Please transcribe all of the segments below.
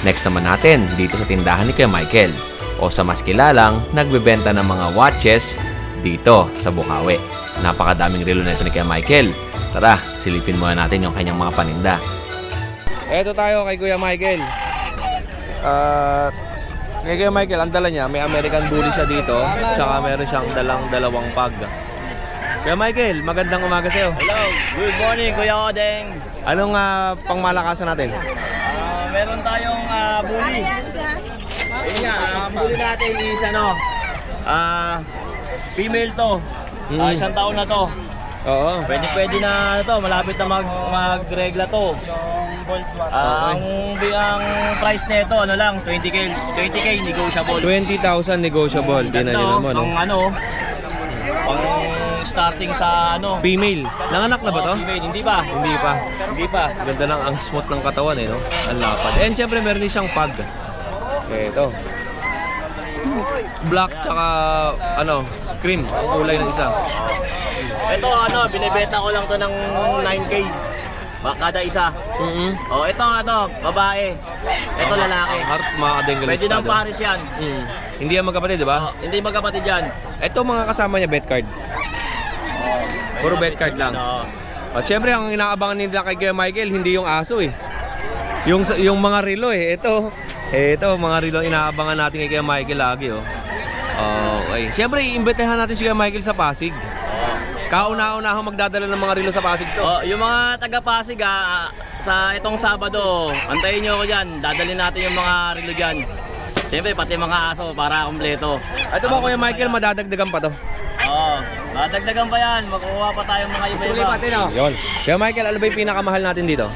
Next naman natin dito sa tindahan ni Kuya Michael o sa mas kilalang nagbebenta ng mga watches dito sa Bukawi. Napakadaming relo nito ni Kuya Michael. Tara, silipin muna natin yung kanyang mga paninda. Eto tayo kay Kuya Michael. Kay Kuya Michael, ang dala niya, may American Bully siya dito, tsaka meron siyang dalawang pag. Kuya Michael, magandang umaga sa'yo. Hello, good morning Kuya Odeng. Anong pangmalakasan natin? Meron tayong bully. Yun nga, bully natin is female to. Isang taon na to. Oo. Pwede na to, malapit na magregla to. Ang price nito ano lang, 20k negotiable. 20,000 negotiable. Tingnan niyo naman. Ang pang starting sa Female. Nanganak na ba to? female, hindi pa. Hindi pa. Ganda lang ang smooth ng katawan no? Ang lapad. And syempre meron din siyang pag. Okay, ito. Black tsaka cream ang kulay ng isa. Ito binebenta ko lang to ng 9k. Kada isa. Oh, ito babae. Ito lalaki. Heart mga kadenggalista. Pwede ng pares yan. Hindi yan magkapatid, di ba? Hindi magkapatid yan. Ito mga kasama niya bet card. Puro bet card lang. At syempre ang inaabangan nila kay Kuya Michael hindi yung aso eh. Yung mga relo eh. Ito mga relo inaabangan natin kay Kuya Michael lagi oh. Okay. Syempre iimbitahan natin si Kuya Michael sa Pasig. Kauna-una ako magdadala ng mga relo sa Pasig to. Yung mga taga Pasig sa itong Sabado, antayin nyo ako dyan. Dadalhin natin yung mga relo dyan. Siyempre pati mga aso para kompleto. Ito ba Kuya Michael madadagdagan pa to? Dadagdagan pa yan. Makukuha pa tayong mga iba-iba. Yun. Kuya Michael, ano ba yung pinakamahal natin dito?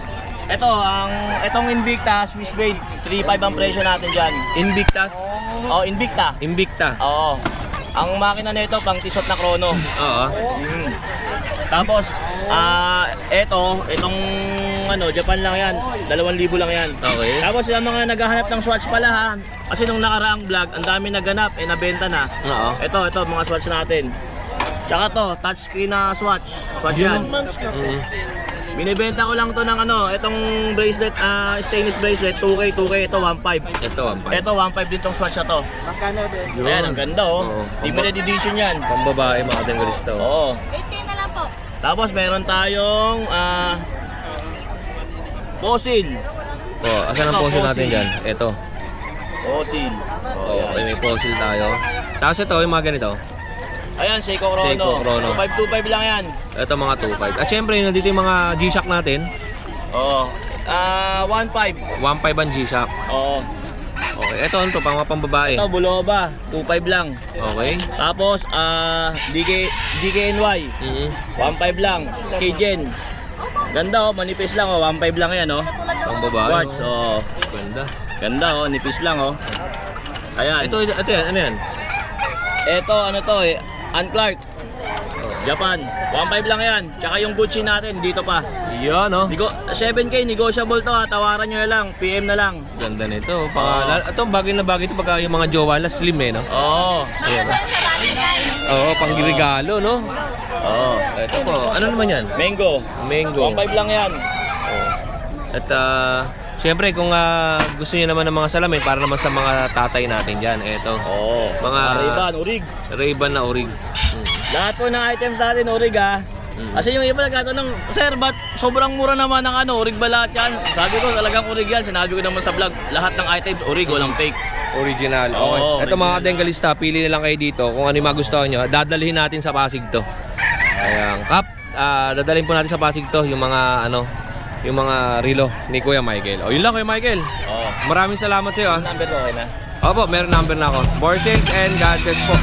Itong Invicta Swiss Blade, 3.5 ang presyo natin dyan. Invictus? Invicta. Invicta. Oo. Ang makina nito pang tisot na chrono. Oo. Tapos itong Japan lang yan. 2,000 lang yan. Okay. Tapos yung mga naghahanap ng swatch pala ha. Kasi nung nakaraang vlog, ang dami naganap nabenta na. Oo. Ito mga swatch natin. Tsaka to, touchscreen na swatch. Swatch yan. Binibenta ko lang to ng itong bracelet, stainless bracelet, 2K, ito 1.5. Ito 1.5 din tong swatch na to. Ayan, ang ganda limited edition yan. Pambabae mga denggalista. Oo. 8K na lang po. Tapos meron tayong fossil. Asan ang fossil natin dyan? Ito. Fossil. Okay, may fossil tayo. Tapos ito, yung mga ganito. Ayan, Seiko Chrono. Seiko Chrono. 2525 lang yan. Ito mga 2.5. At syempre, nandito yung mga G-Shock natin. Oo. 1.5. 1.5 ang G-Shock. Oo. Okay, ito ano to, pang mga pambabae. Ito, Bulova. 2.5 lang. Okay. Tapos, DKNY. 1.5 lang. Skagen. Ganda manipis lang 1.5 lang yan Pambabae. Watch, Ganda. Ganda nipis lang Ayan. Ito yan, ano yan? Ito, Ann Clark. Japan. 1.5 lang yan. Tsaka yung Gucci natin, dito pa. Yan 7K, negotiable to Tawaran nyo na lang, PM na lang. Ganda nito. Ito, bagay na bagay ito pagka yung mga jowa na slim no? Oo. Ayan. Oo, pang regalo Oo. Ito po, ano naman yan? Mango. 1.5 lang yan. At syempre kung gusto niyo naman ng mga salamin para naman sa mga tatay natin diyan, ito. Mga Ray-Ban, Orig. Ray-Ban na Orig. Lahat po ng items natin Orig Kasi yung iba nagtatanong, sir, ba't sobrang mura naman ng Orig ba lahat yan? Sabi ko talagang Orig yan. Sinabi ko naman sa vlog, lahat ng items Orig, walang fake. Original. Okay. Ito mga denggalista, pili na lang kayo dito kung ano yung magustuhan nyo. Dadalhin natin sa Pasig to. Ayan, Kap, dadalhin po natin sa Pasig to yung mga yung mga relo ni Kuya Michael. Yun lang Kuya Michael. Maraming salamat sa iyo Number ko okay na? Opo, meron number na ako. More sales and God bless po.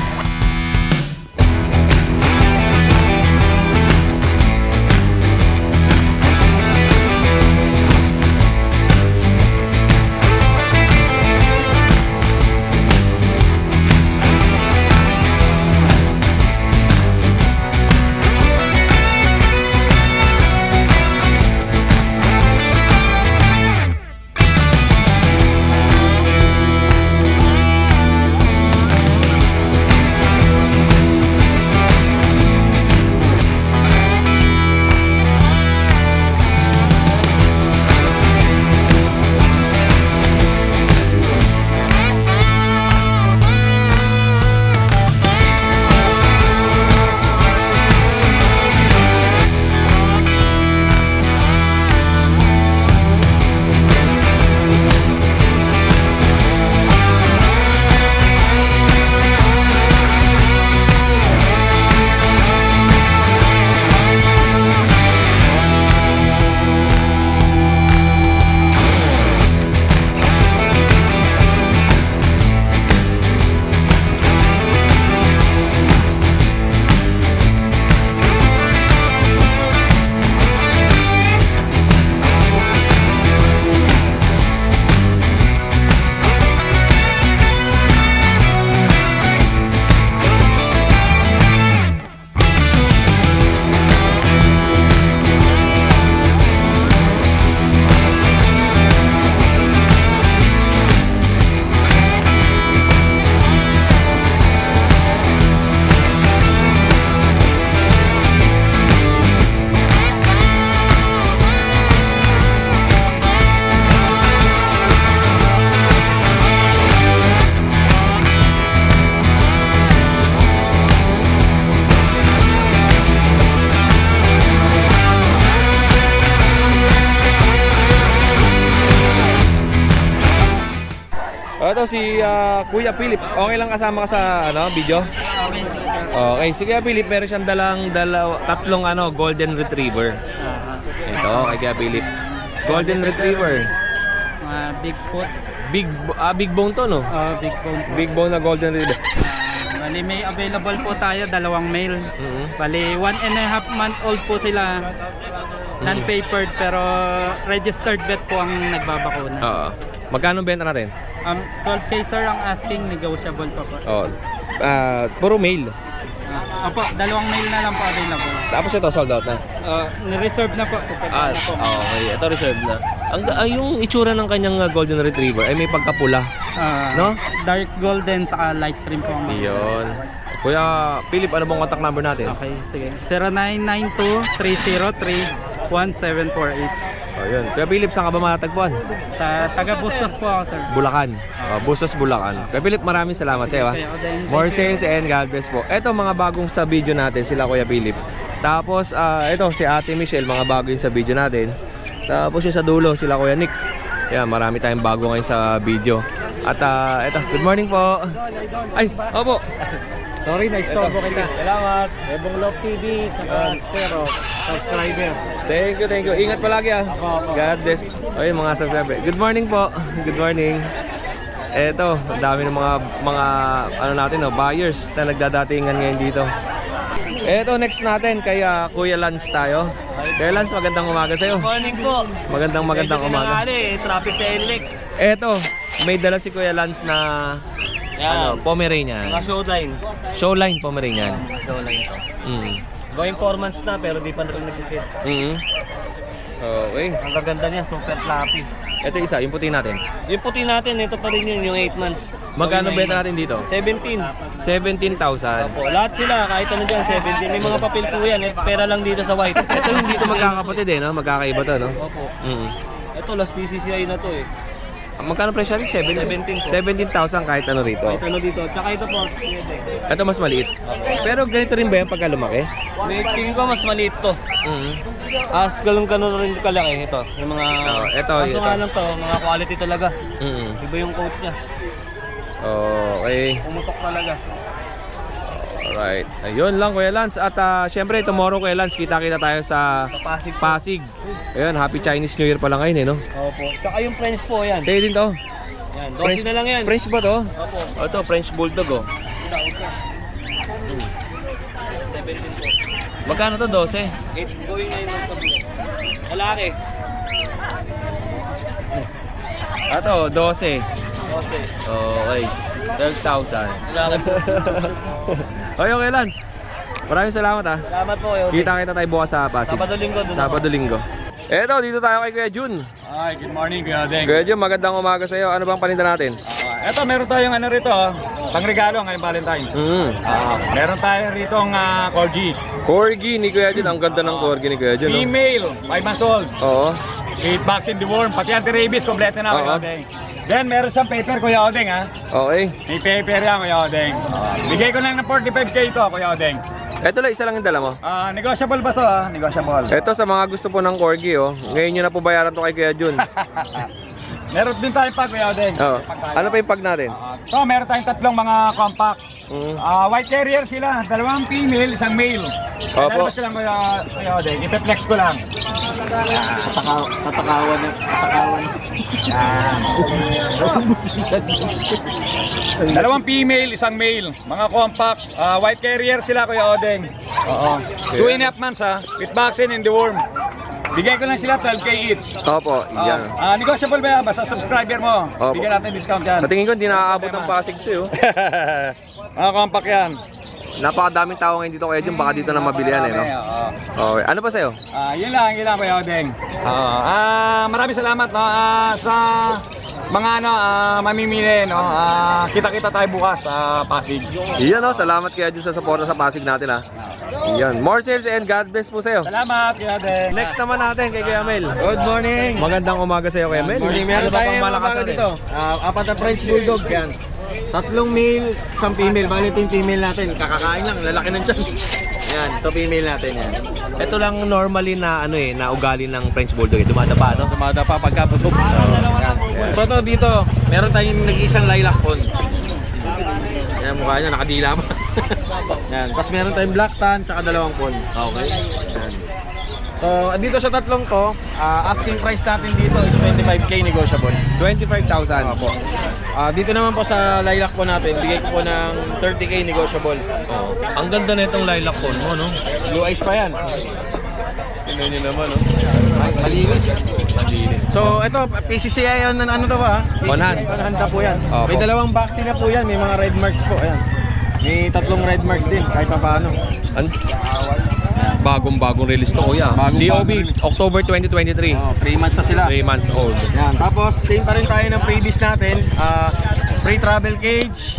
ito si Kuya Philip. Okay lang kasama ka sa video? Okay, si Kuya Philip meron siyang tatlong golden retriever. Ito kay Kuya Philip. Golden retriever. Bigfoot. Big bone to, no? Big bone po. Big bone na golden retriever. Bali may available po tayo, 2 male. Bali 1.5 month old po sila. Non-papered pero registered vet po ang nagbabakuna. Oo. Magkano benta natin? 12K sir ang asking, negotiable pa po. Oh. Puro male. Opo, 2 male na lang po available. Tapos ito sold out na. Ni-reserve na po. Pupwede na po. Okay. Ito reserve na. Yung itsura ng kanyang golden retriever ay may pagkapula. No? Dark golden saka light cream po ang mga. Iyon. Kuya Philip, ano bang contact number natin? Okay, sige. 0992-303-1748. Oh, yun. Kuya Philip, saan ka ba matatagpuan? Sa taga Bustos po ako, sir. Bulacan. Bustos, Bulacan. Kuya Philip, maraming salamat sa iyo. Okay, Odeng. More sales and God bless po. Ito mga bagong sa video natin, sila Kuya Philip. Tapos, ito si Ate Michelle, mga bago yun sa video natin. Tapos yung sa dulo, sila Kuya Nick. Kaya marami tayong bago ngayon sa video. At ito, good morning po. Ay, opo. Sorry, na-istorbo kita. Salamat. Ebong Love TV, tsaka zero subscriber. Thank you. Ingat palagi God bless. Ay, mga subscriber. Good morning po. Good morning. Eto, dami ng mga natin, buyers na nagdadatingan ngayon dito. Eto, next natin kay Kuya Lance tayo. Kuya Lance, magandang umaga sa'yo. Good morning po. Magandang umaga. Traffic sa NLEX. Eto, may dala si Kuya Lance na Pomeranian. Showline. Showline Pomeranian. Showline to. Going 4 months na pero di pa na rin nag-fit. Okay. Ang gaganda niya, super fluffy. Ito isa, yung puti natin. Yung puti natin, ito pa rin yun, yung 8 months. Magkano benta natin dito? 17. 17,000. Opo, lahat sila, kahit ano dyan, 17. May mga papel po yan, pera lang dito sa white. Ito yung dito magkakapatid no? Magkakaiba to, no? Opo. Ito, last PCCI na to eh. Magkano presyo rin? 17 po. 17,000 kahit ano rito. Kahit ano dito. Tsaka ito po, Ito mas maliit. Pero ganito rin ba yan pagka lumaki? tingin ko mas maliit to. Ganun rin kalaki ito. Yung mga, ito. kaso nga lang to, mga quality talaga. Iba yung coat niya. Okay. Pumutok talaga. Alright. Ayun lang Kuya Lance. At syempre tomorrow Kuya Lance, kita-kita tayo sa Pasig. Pasig. Ayun, Happy Chinese New Year pa lang ngayon no? Opo. Tsaka yung French po yan. Sa'yo din to? Yan, 12 na lang yan. French ba to? Opo. Ito, French Bulldog 17 po. Magkano to? 12? 8 going ngayon ng sabi. Lalaki. Ito, 12. 12. Okay. 12,000. Lalaki po. Okay, Lance. Maraming salamat Salamat po. Kita-kita tayo bukas sa Pasig. Sabado-Linggo doon. Sabado-Linggo. Eto, dito tayo kay Kuya Jun. Hi, good morning Kuya Deng. Kuya Jun, magandang umaga sa iyo. Ano bang paninda natin? Eto, meron tayong rito, pangregalo ngayong Valentine's. Meron tayo rito ang Corgi. Corgi ni Kuya Jun. Ang ganda ng Corgi ni Kuya Jun. Female, 5 months old. Oo. 8 vaccine deworm, pati anti-rabies, kompleto na Kuya Deng. Then meron siyang paper Kuya Odeng Okay. May paper yan Kuya Odeng. Bigay ko lang ng 45k ito Kuya Odeng. Eto lang, isa lang yung dala mo. Negotiable ba to Negotiable. Eto sa mga gusto po ng Corgi Ngayon nyo na po bayaran to kay Kuya Jun. Meron din tayong pag Kuya Odeng. Ano pa yung pag natin? So meron tayong tatlong mga compact. White carrier sila, 2 female, 1 male. Opo. Dalawa silang Kuya Odeng. Ipeflex ko lang. Tatakawan na. Yan. 2 female, 1 male. Mga compact. White carrier sila Kuya Odeng. Oo. 2.5 months with vaccine and deworm. Bigyan ko lang sila 12k each. Opo, yan. Negotiable ba yan? Basta subscriber mo. Opo. Bigyan natin discount yan. Patingin ko, hindi nakakaabot ng Pasig to Mga compact yan. Napakadaming tao ngayon dito Kuya Jun. Baka dito na mabili yan no? Okay. Ano pa sa'yo? Yun lang Kuya Odeng. Maraming salamat sa mga mamimili kita-kita tayo bukas sa Pasig. Iyan salamat Kuya Jun sa suporta sa Pasig natin Iyan. More sales and God bless po sa'yo. Salamat Kuya Odeng. Next naman natin kay Kuya Mel. Good morning. Magandang umaga sa'yo Kuya Mel. Morning, Ano ba pang malakasan dito. Apat na French Bulldog yan. 3 male, 1 female. Bali ito yung female natin. Kakakain lang, lalaki ng tiyan. Yan, ito female natin yan. Ito lang normally na ano na ugali ng French Bulldog. Dumadapa, no? Dumada pa pagka busog. So to dito, meron tayong nag-isang lilac pond. Yan mukha niya, nakadila pa. Yan. Tapos meron tayong black tan, tsaka dalawang pond. Okay. Yan. So, dito sa tatlong to, asking price natin dito is 25k negotiable. 25,000. Opo. Dito naman po sa lilac po natin, bigay ko po ng 30k negotiable. Oh. Ang ganda na itong lilac phone mo, no? Blue eyes pa yan. Tingnan nyo naman, no? Malinis. Malinis. So, ito, PCCI yan, ano to ba? One-hand. One-hand po yan. Opo. May dalawang vaccine na po yan, may mga red marks po. Ayan. May tatlong red marks din, kahit pa paano. Bagong-bagong release to, kuya. Bagong-bagong DOB, release. October 2023. 3 months na sila. 3 months old. Yan. Tapos, same pa rin tayo ng freebies natin. Free travel cage.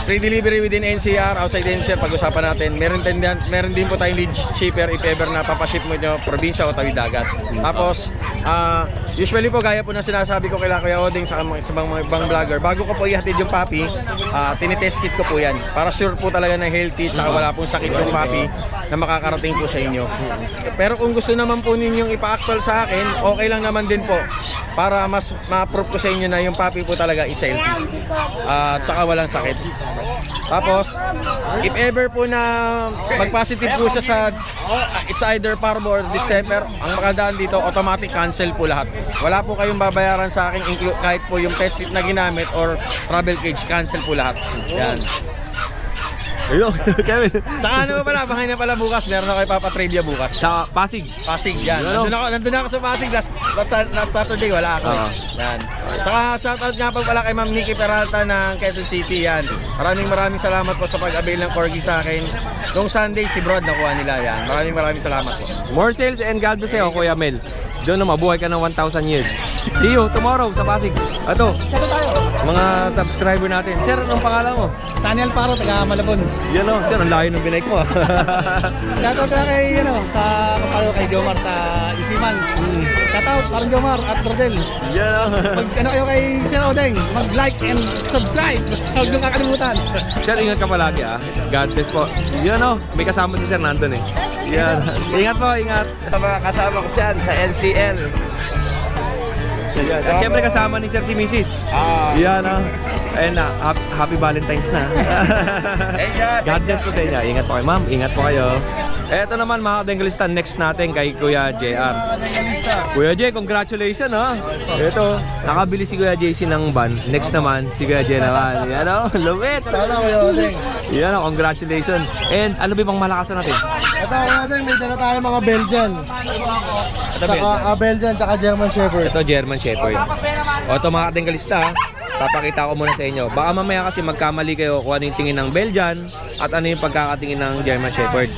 Free delivery within NCR, outside NCR, pag-usapan natin. Meron din po tayong lead shipper if ever na papaship mo nyo probinsya o tawid dagat. Tapos, usually po, gaya po na sinasabi ko kay Kuya Oding sa mga ibang vlogger, bago ko po ihatid yung puppy, tinitest kit ko po yan. Para sure po talaga na healthy, tsaka wala pong sakit yung puppy na makakarating po sa inyo. Pero kung gusto naman po ninyong ipa-actual sa akin, okay lang naman din po. Para mas ma-prove ko sa inyo na yung puppy po talaga is healthy. Tsaka walang sakit. Tapos, if ever po na mag-positive po siya sa it's either parvo or distemper, ang makadaan dito, automatic cancel po lahat. Wala po kayong babayaran sa akin, kahit po yung test kit na ginamit or travel cage, cancel po lahat. Yan. Ayun, Kevin. Tsaka ano pala, bahay na pala bukas, meron ako ipapatrivia bukas. Sa Pasig. Pasig, yan. Ano? Nandun ako sa Pasig, last Saturday, wala ako. Yan. Tsaka shoutout nga pa pala kay Ma'am Nikki Peralta ng Quezon City, yan. Maraming salamat po sa pag-avail ng corgi sa akin. Noong Sunday, si Brod nakuha nila, yan. Maraming salamat po. More sales and God bless sa'yo, Kuya Mel. Doon na mabuhay ka ng 1,000 years. See you tomorrow sa Pasig. Ito, mga subscriber natin. Sir, anong pangalan mo? Saniel Paro, taga Malabon. Yan o, sir, ang layo ng binay ko. Shoutout ka kay, sa kapalo kay Jomar sa Isiman. Shoutout, parang Jomar at Rodel. Yan o. Mag kayo kay Sir Odeng, mag-like and subscribe. Huwag niyong kakalimutan. Sir, ingat ka palagi ah. God bless po. Yan o, may kasama si sir nandun eh. Yan. Ingat po, ingat. Mga kasama ko siyan sa NCL. At syempre kasama ni Sir si Mrs. Yan o. Ayun na, happy Valentine's na. God bless po sa inyo. Ingat po kayo, ma'am. Ingat po kayo. Eto naman mga Dengalista, next natin kay Kuya JR. Kuya J, congratulations ha. Ito, nakabili si Kuya JC ng van. Next naman, si Kuya J naman. Yan o, lumit. Sana Kuya Odeng. Yan o, congratulations. And ano ba bang malakasan natin? Ito Kuya Odeng, may dala tayo mga Belgian. Ito, Belgian. Belgian, tsaka German Shepherd. Ito, German Shepherd. O ito mga Dengalista, papakita ko muna sa inyo. Baka mamaya kasi magkamali kayo kung ano yung tingin ng Belgian at ano yung pagkakatingin ng German Shepherd.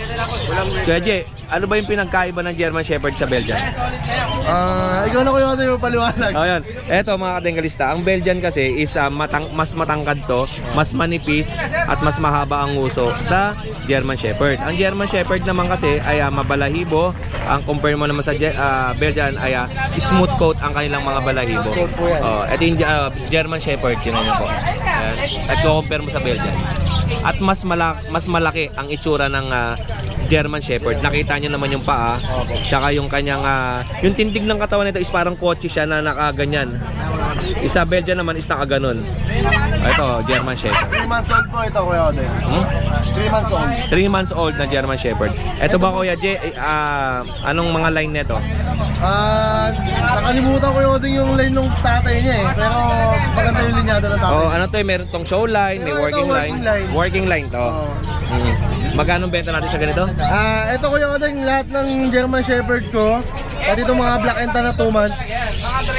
Kuya J, ano ba yung pinagkaiba ng German Shepherd sa Belgian? Ikaw na Kuya Odeng yung paliwanag. Ayan, eto mga kadengalista, ang Belgian kasi is mas matangkad to, mas manipis at mas mahaba ang nguso sa German Shepherd. Ang German Shepherd naman kasi ay mabalahibo. Ang compare mo naman sa Belgian ay smooth coat ang kanilang mga balahibo. Ito yung German Shepherd, yun po. Ayan. At compare mo sa Belgian. At mas malaki ang itsura ng German Shepherd. Nakita niyo naman yung paa, tsaka yung kanyang yung tindig ng katawan nito is parang kotse siya na nakaganyan. Isa Belgian naman is nakaganon. Ito, German Shepherd. 3 months old po ito Kuya Odeng. 3 months old. 3 months old na German Shepherd. Ito ba Kuya J, anong mga line nito? Nakalimutan ko yung line ng tatay niya eh. Pero maganda yung linyada ng tatay. Oh, ano to, meron tong show line, may working line. Working line to. Magkano benta natin sa ganito? Ito Kuya Odeng, lahat ng German Shepherd ko, pati itong mga Black and Tan na 2 months,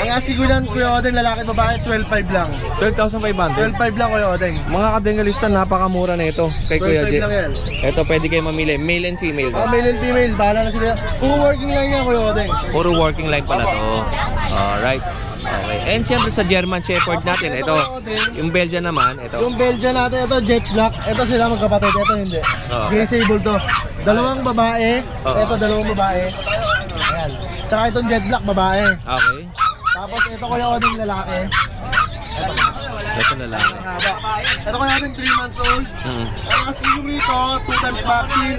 ang asiguran Kuya Odeng, lalaki babae, 12.5 lang. 12,500. 12.5 lang Kuya Odeng. Mga kadengalista, napakamura na ito kay Kuya 12.5 J. lang yan. Ito, pwede kayo mamili, male and female. Male and female, bahala na sila. Kung working lang yan Kuya Odeng. Puro working line pala to. Alright. Okay. And syempre sa German Shepherd natin, ito, yung Belgian naman, ito. Yung Belgian natin, ito Jet Black, ito sila magkapatid, ito hindi. Gray Sable to. Dalawang babae, ito dalawang babae. Ayan. Tsaka itong Jet Black, babae. Okay. Tapos ito Kuya Odeng, lalaki. Ito. Ito na lang. Haba. Ito ko natin 3 months old. Ang asking ko rito, 2 times vaccine,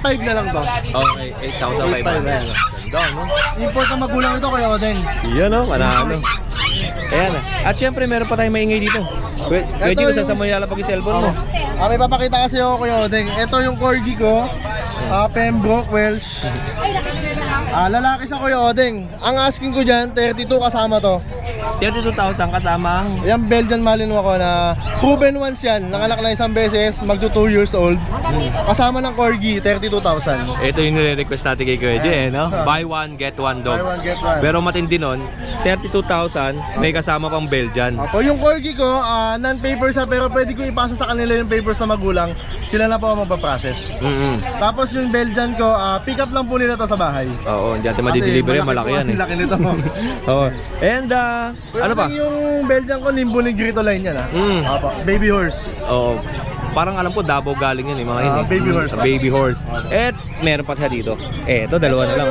8.5 na lang to. Okay, 8,500. Ganda, no? Import ang magulang ito Kuya Odeng. Yan, no? Manalo. Ayan. At syempre, meron pa tayong maingay dito. Pwede ko sa mo ilalapag yung cellphone mo. May papakita kasi ako Kuya Odeng. Ito yung corgi ko. Pembroke Welsh. Lalaki sa Kuya Odeng. Ang asking ko dyan, 32 kasama to. 32,000 kasamang. Yan Belgian Malinois ko na proven once yan. Nanganak na isang beses, magto 2 years old. Kasama ng corgi, 32,000. Ito yung nire-request natin kay Kuya Jay, no? Buy one, get one dog. Buy one, get one. Pero matindi nun, 32,000, may kasama pang Belgian. Apo, yung corgi ko, non-papers sa pero pwede ko ipasa sa kanila yung papers na magulang. Sila na po ang magpa-process. Tapos yung Belgian ko, pick up lang po nila to sa bahay. Oo, hindi natin madideliver yan, malaki yan eh. Laki nito. Oo. And, ano pa? Yung Belgian ko, Limbo Negrito line yan Apo, baby horse. Oo. Parang alam ko, Davao galing yun eh, mga yun eh. Baby horse. Baby horse. At meron pa siya dito. Ito, dalawa na lang.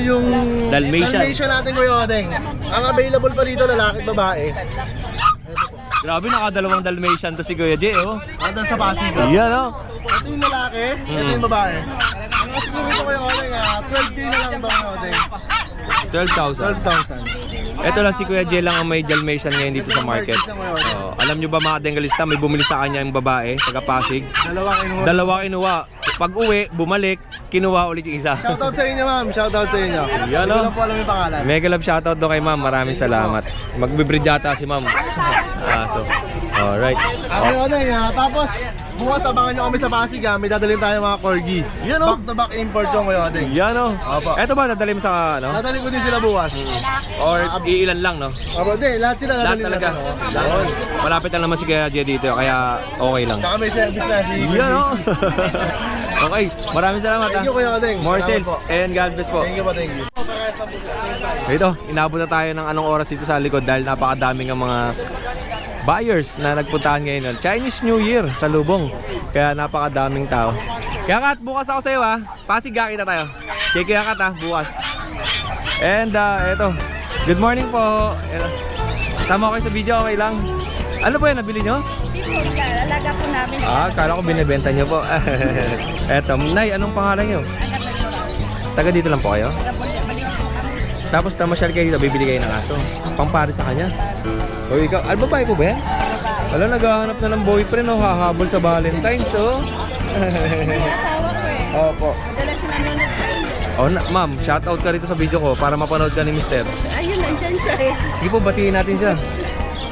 Yung Dalmatian. Dalmatian natin Kuya Odeng. Ang available pa dito, lalaki at babae. Grabe, nakadalawang Dalmatian to si Kuya Jay, oh. Andun sa Pasig. Yan, oh. Ito yung lalaki, ito yung babae. Ang siguro ito Kuya Odeng, 12K na lang ba Kuya Odeng? 12,000. 12,000. Ito lang si Kuya Jay lang ang may Dalmatian ngayon dito sa market. Oh, alam nyo ba mga Dengalista, may bumili sa kanya yung babae, taga Pasig. Dalawa kinuha. Pag uwi, bumalik, kinuha ulit yung isa. Shoutout sa inyo ma'am, shoutout sa inyo. Yan, Hindi ko oh. lang po alam yung pangalan. Mega love shoutout do kay ma'am. Maraming salamat. Magbe-breed yata si ma'am. So, alright. Kuya Odeng, tapos bukas abangan nyo kami sa Pasig may dadalhin tayo mga corgi. Yan, oh. Back to back import yung Kuya Odeng. Yan, oh. Opo. Eto ba, nadali mo sa ano? Dadalhin ko din sila bukas. Or iilan lang, no? Opo, lahat sila Lahat dadalhin talaga. natin. Yun. Malapit lang naman si Kuya Jay dito, kaya okay lang. Saka may service na si Yan, oh. Okay, maraming salamat, Thank you Kuya Odeng. More Salamat sales po. and God bless po. Thank you po, thank you. Ito, inabot na tayo ng anong oras dito sa likod dahil napakadaming ang mga buyers na nagpuntahan ngayon. Chinese New Year sa Lubong. Kaya napakadaming tao. Kaya Kat, bukas ako sa'yo ha. Pasig kita tayo. Kaya Kat ha, bukas. And eto, good morning po. Sama ko kayo sa video, okay lang? Ano po yan, nabili nyo? Alaga po namin. Kala ko binibenta nyo po. Eto, Nay, anong pangalan nyo? Taga dito lang po kayo? Tapos tamasyal kayo dito, bibili kayo ng aso. Pampari sa kanya. O ikaw, babae po ba yan? Wala, naghahanap na ng boyfriend, oh, hahabol sa Valentine's, oh. Opo. Madalas na nanonood sa inyo. Oh, ma'am, shoutout ka rito sa video ko para mapanood ka ni Mister. Ayun, nandyan siya eh. Sige po, batiin natin siya.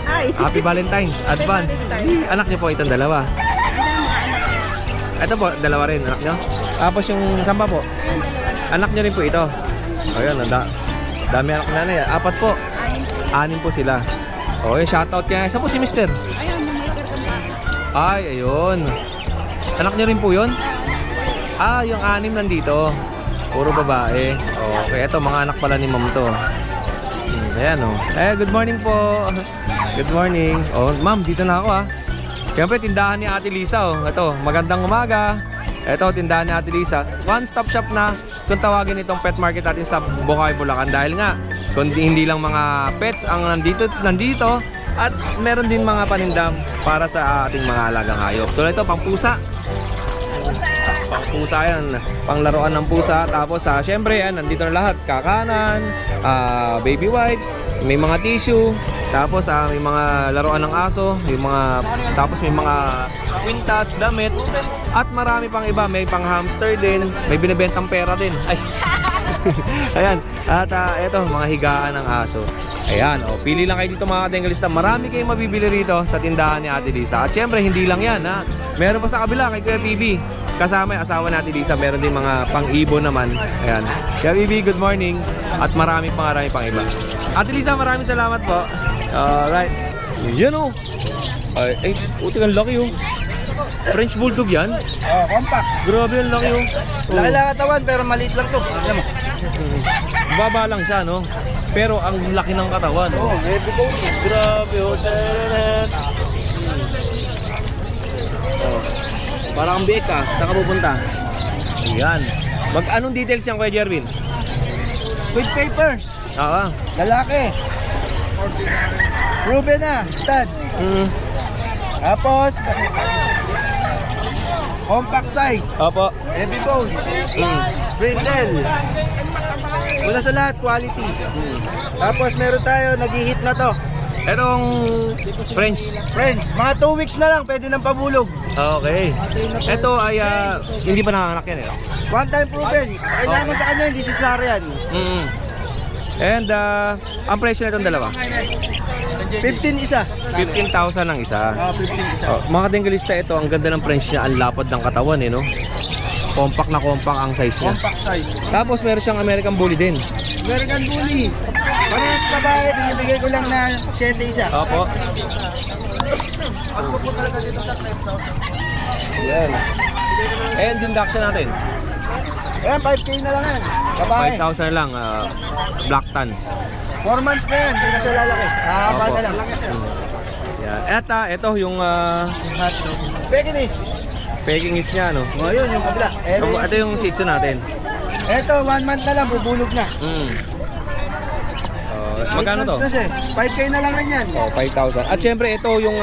Ay. Happy Valentine's, advance. Valentine's. Anak niyo po itong dalawa. Ito po, dalawa rin, anak niyo. Tapos yung samba po, anak niyo rin po ito. O yun, dami anak na nanay. 4 po. 6 po sila. O yun, shoutout kaya. Saan po si Mister? Ayun, may katanda. Ay, ayun. Anak niyo rin po yun? Yung 6 nandito. Puro babae. Okay, ito mga anak pala ni ma'am to. Ayan o. Good morning po. Good morning. Ma'am, dito na ako ha. Siyempre, tindahan ni Ate Lisa oh. Ito, magandang umaga. Ito, tindahan ni Ate Lisa. One-stop shop na kung tawagin itong pet market natin sa Bukawi, Bulacan. Dahil nga, kundi hindi lang mga pets ang nandito at meron din mga panindam para sa ating mga alagang hayop. Tulad ito, pangpusa. Pangpusa yan, panglaruan ng pusa. Tapos syempre yan, nandito na lahat. Kakanan, baby wipes, may mga tissue. Tapos may mga laruan ng aso, tapos may mga kwintas, damit. At marami pang iba, may pang hamster din, may binibentang pera din. Ay. Ayan, at eto, mga higaan ng aso. Ayan, pili lang kayo dito mga Dengalista. Marami kayong mabibili rito sa tindahan ni Ate Lisa. At syempre, hindi lang yan ha. Meron pa sa kabila kay Kuya PB. Kasama yung asawa ni Ate Lisa. Meron din mga pang-ibon naman. Ayan. Kuya PB, good morning. At marami pang iba. Ate Lisa, maraming salamat po. Alright. Yan o. Ay, utik ang laki o. French Bulldog yan? Compact. Grabe ang laki o. Laki lang katawan pero maliit lang to. Alam mo. Baba lang siya, no? Pero ang laki ng katawan. Oh, heavy coat. Grabe, oh. Parang ang biik ka. Saan ka pupunta? Ayan. Anong details yan, Kuya Jerwin? With papers. Oo. Lalaki. Proven na, stud. Mm. Tapos, compact size. Opo. Heavy bone. Brindle. Una sa lahat, quality. Tapos meron tayo, nag-hit na to. Etong French. Friends, mga 2 weeks na lang, pwede nang pabulog. Okay. Ito ay hindi pa nanganak yan eh. One time proven. Kailangan mo sa kanya, hindi cesarean. Mm. And ang presyo na itong dalawa? 15 isa. 15,000 ang isa. 15 isa. Oh, mga denggalista ito, ang ganda ng French niya, ang lapad ng katawan eh, no? Compact na compact ang size niya. Compact size. Tapos meron siyang American Bully din. American Bully. Parehas babae, binibigay ko lang na 7 isa. Opo. Yan. And induction natin. Ayan, 5K na lang yan. Babae. 5,000 na lang, black tan. 4 months na yan, hindi na siya lalaki. Hahaba Opo. na lang. Yan. Ito yung Pekinese. Pekingese niya, no? O, yun, yung kabila. Ito yung Shih Tzu natin. Ito, 1 month na lang, bubulog na. Mm. Magkano 8 to? months na siya. 5K na lang rin yan. Oh, 5,000. At syempre ito yung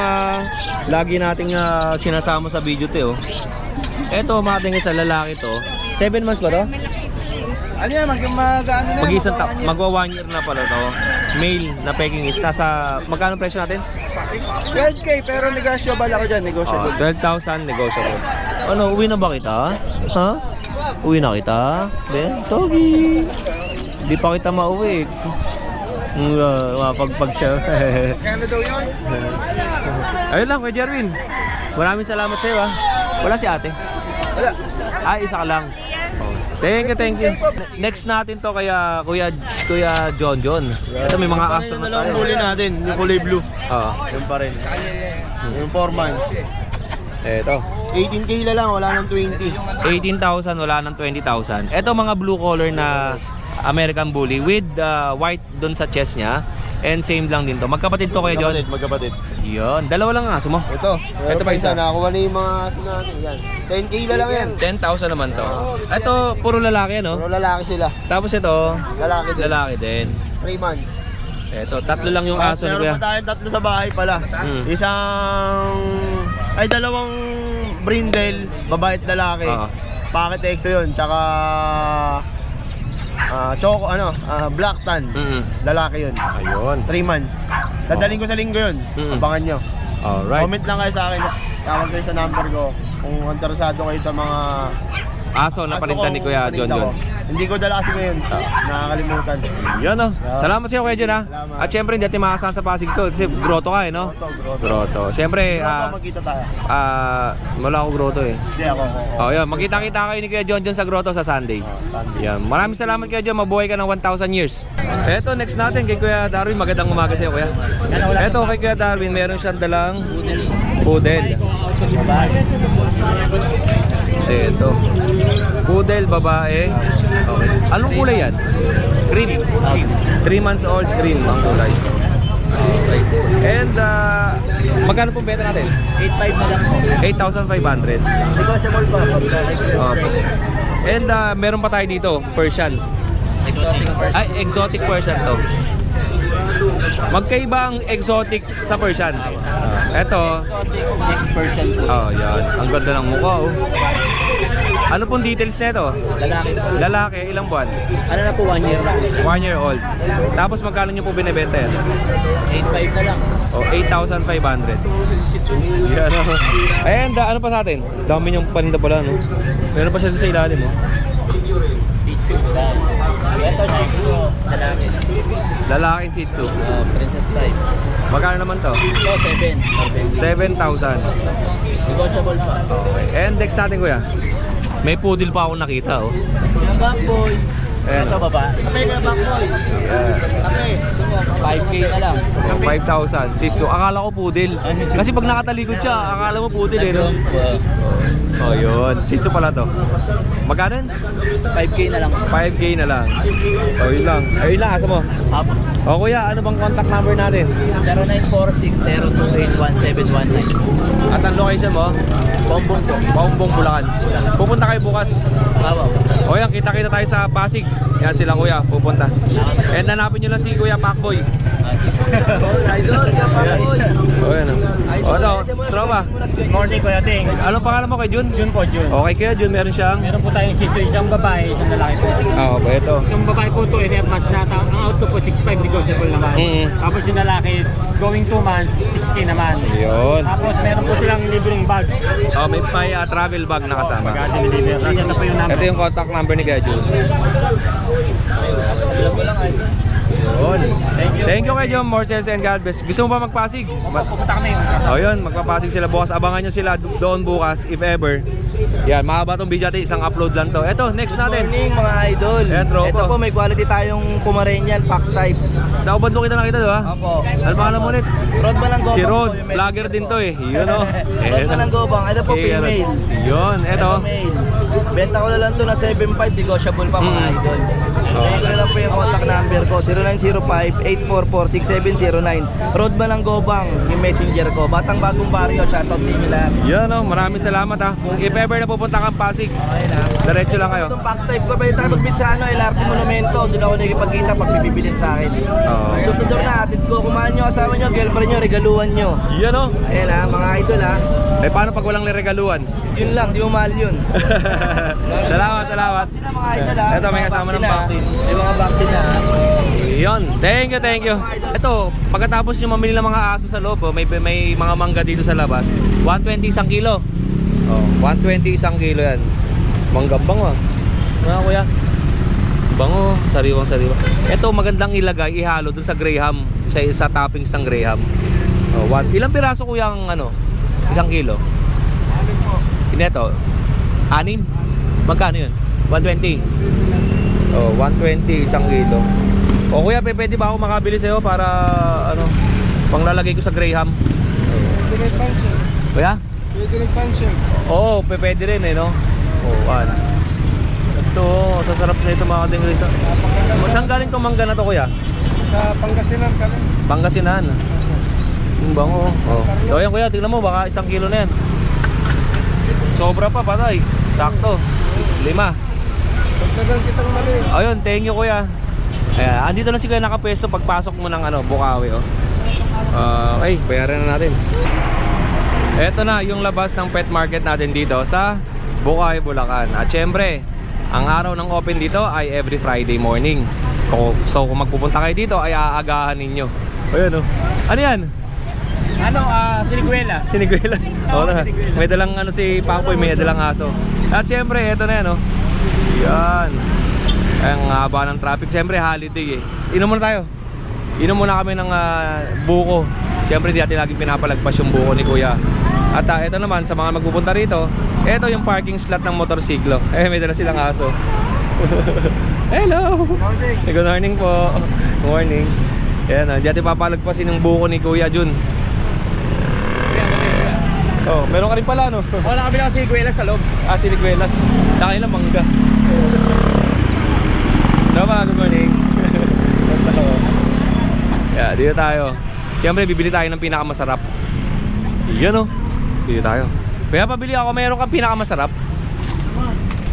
lagi nating sinasama sa video to. Ito mga tingin sa lalaki to. 7 months ba to? Ano yan, mag-ano na. Mag-isang magwa 1 year na pala to. Male na Pekingese. Nasa magkano presyo natin? 12K, pero negotiable ako dyan, Oh, negotiable. 12,000 negotiable. Ano, uwi na ba kita? Ha? Uwi na kita? Ben, Togi. Di pa kita mauwi. Mapagpag siya. Kano daw yun? Ayun lang, Kuya Jerwin. Maraming salamat sa iyo ha. Wala si ate. Wala. Isa ka lang. Thank you, thank you. Next natin to kaya Kuya John John. Ito may mga customer na tayo. huli natin, yung kulay blue. Oo. Yung pa rin. Yung 4 months. Ito. 18K na lang, wala nang 20. 18,000 wala ng 20,000. Ito mga blue collar na American Bully with white doon sa chest niya. And same lang din to. Magkapatid to Kuya John. Magkapatid. Yun. Dalawa lang ang aso mo. Ito pa isa. Nakakuha na yung mga aso natin. Yan. 10K na lang yan. 10,000 naman to. Ito puro lalaki no? Puro lalaki sila. Tapos ito Lalaki din. lalaki din. 3 months. Ito, tatlo lang yung aso ni Meron Kuya. pa tayong 3 sa bahay pala. Dalawang brindle, babae at lalaki. Oo. Packet extra yun. Tsaka black tan. Lalaki yun. Ayun. 3 months. Dadaling ko sa linggo yun. Abangan nyo. Alright. Comment lang kayo sa akin. Tawag kayo sa number ko. Kung interesado kayo sa mga Aso na panintan ni Kuya John John. Hindi ko dala kasi ngayon. Nakakalimutan. Yan o. Salamat sa iyo Kuya John ha. Salamat. At syempre hindi natin makasama sa Pasig to kasi grotto ka eh no? Grotto. Syempre Magkita tayo. wala ako grotto eh. Hindi ako. Oh, yun. Magkita-kita kayo ni Kuya John John sa grotto sa Sunday. Yan. Maraming salamat Kuya John. Mabuhay ka ng 1,000 years. Eto next natin kay Kuya Darwin. Magandang umaga sa iyo Kuya. Eto kay Kuya Darwin meron siyang dalang poodle. Eto. Poodle babae. Okay. Anong kulay yan? Cream. 3 months old cream ang kulay. Okay. And magkano pong benta natin? 8.5 na lang. 8,500. Negotiable pa. Okay. And meron pa tayo dito, Persian. Exotic person. Ay, exotic Persian to. Magkaiba ang exotic sa Persian. Eto. Next person. Oh, yan. Ang ganda ng mukha, oh. Ano pong details nito? Lalaki. Lalaki, ilang buwan? Ano na po, 1 year lang. 1 year old. Tapos magkano nyo po binibenta yan? 8.5 na lang. Oh, 8,500. Yan, oh. And ano pa sa atin? Dami niyong paninda pala, no? Meron pa siya sa ilalim, oh. Ito na ito, lalaki. Lalaking Shih Tzu. Princess type. Magkano naman to? Ito, 7. 7,000. Negotiable pa. Okay. And next natin kuya. May poodle pa akong nakita oh. Yung backboy. Ayan, Ito oh. baba. Kapay ka backboy. Yeah. Kapay. 5K na lang. Oh, 5,000. Shih Tzu. Akala ko poodle. Kasi pag nakatalikod siya, akala mo poodle eh no? Oh yun. Shih Tzu pala to. Magkano? 5K na lang. 5K na lang. Oh yun lang. Ayun lang asa mo. Apo. O kuya, ano bang contact number natin? 0946-028-1719. At ang location mo? Bombong po. Paumbong, Bulacan. Pupunta kayo bukas. Apo. O yan, kita-kita tayo sa Pasig. Yan sila kuya, pupunta. And hanapin nyo lang si Kuya Pacboy. Idol, Pacboy. O yan o. O ito, tropa. Morning Kuya Ting. Anong pangalan mo kay Jun? June po, June. Okay kaya Jun, meron siyang... Meron po tayong Shih Tzu, isang babae, isang lalaki po. Oo, ba ito. Yung babae po 2.5 months na, ang out ko po 6.5 negotiable naman. Tapos yung lalaki, going 2 months, 6K naman. Yun. Tapos meron po silang libreng bag. Oh, may travel bag na kasama. Pag-deliver. Tapos ito po yung number. Ito yung contact number ni Kuya Jun. Yun. Thank you kay John Morcels and God bless. Gusto mo ba magpasig? Pupunta kami. O yun, magpapasig sila bukas. Abangan nyo sila doon bukas, if ever. Yan, mahaba tong video natin. Isang upload lang to. Eto, next natin. Morning mga idol. Ayan, tropa. Ito po may quality tayong Pomeranian Pax type. Sa ubad mo kita nakita, di ba? Opo. Ano pangalan mo ulit? Rod Mananggobang. Si Rod, po yung may- vlogger din to eh. Yun o. Rod Mananggobang. Ito po female. Yun, eto. Ito male. Benta ko na lang to na 7.5, negotiable pa mga idol. Kaya ko na lang po yung contact number ko, 0905-844-6709. Rod Mananggobang, yung messenger ko. Batang bagong baryo, shoutout sa inyo lahat. Yun o, maraming salamat ha. Kung if ever na pupunta kang Pasig, diretso lang kayo. Itong Pax type ko, pwede tayo mag-meet sa LRT Monumento. Doon ako nagipagkita pag bibilin sa akin. Oo. Tutudor na, atid ko. Kumahan nyo, asawa nyo, girlfriend nyo, regaluhan nyo. Yun o. Ayan ha, mga idol ha. Eh paano pag walang liregaluan? Yun lang, di mo mahal yun. Salamat. Sila mga idol ha. Ito, may kasama ng vaccine. May mga vaccine na ha. Yun, thank you. Ito, pagkatapos nyo mamili ng mga aso sa loob, oh, may mga mangga dito sa labas. 120 isang kilo. Oh, 120 isang kilo yan. Mangga bango ah. Mga kuya. Bango, sariwang-sariwa. Ito magandang ilagay, ihalo dun sa Graham, sa toppings ng Graham. Oh, ilang piraso kuya ang ano? Isang kilo? Ito, 6? Magkano yun? 120. Oh, 120 isang kilo. O kuya, pwede ba ako makabili sa'yo para ano, panglalagay ko sa Graham? Pwede rin pansyo. Kuya? Pwede rin pansyo. Oo, pwede rin eh, no? Oh, ito, sasarap na ito mga kadingris. Saan galing itong mangga na to kuya? Sa Pangasinan ka lang. Pangasinan. Yung bango. Oh. So yan kuya, tingnan mo, baka isang kilo na yan. Sobra pa, patay. Sakto. 5. Pagkagang kitang mali. Ayun, thank you kuya. Ayan, andito na si kuya nakapwesto pagpasok mo ng ano, Bukawi oh. Okay, bayaran na natin. Ito na yung labas ng pet market natin dito sa Bukawi, Bulacan. At syempre, ang araw ng open dito ay every Friday morning. So kung magpupunta kayo dito ay aagahan ninyo. Ayun oh. Ano yan? Siniguelas. Siniguelas. Oo na. May dalang ano si Papoy, may dalang aso. At syempre, ito na yan oh. Yan. Ang haba ng traffic. Siyempre holiday eh. Inom muna tayo. Inom muna kami ng buko. Siyempre di natin laging pinapalagpas yung buko ni kuya. At ito naman sa mga magpupunta rito, ito yung parking slot ng motorsiklo. May dala silang aso. Hello. Good morning po. Good morning. Ayan, di natin papalagpasin yung buko ni Kuya Jun. Oh, meron ka rin pala no? Wala kami lang siniguelas sa loob. Siniguelas. Sa akin lang mangga. Good morning. Yeah, dito tayo. Siyempre bibili tayo ng pinakamasarap. Yan oh. Dito tayo. Kaya pabili ako, mayroon kang pinakamasarap.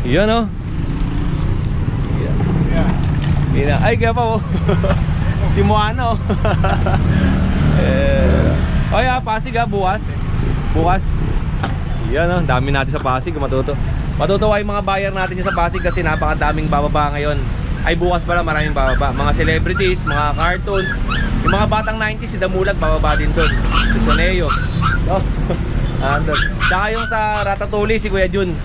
Yan oh. Yeah. Ay, kaya pa oh. Si Moano. Pasig bukas. Yan oh, dami natin sa Pasig. Matutuwa yung mga buyer natin sa Pasig kasi napakadaming bababa ngayon. Ay bukas pala maraming bababa. Mga celebrities, mga cartoons. Yung mga batang 90s, si Damulag bababa din doon. Si Soneo. Oh. Andun. Tsaka yung sa Ratatouille, si Kuya Jun.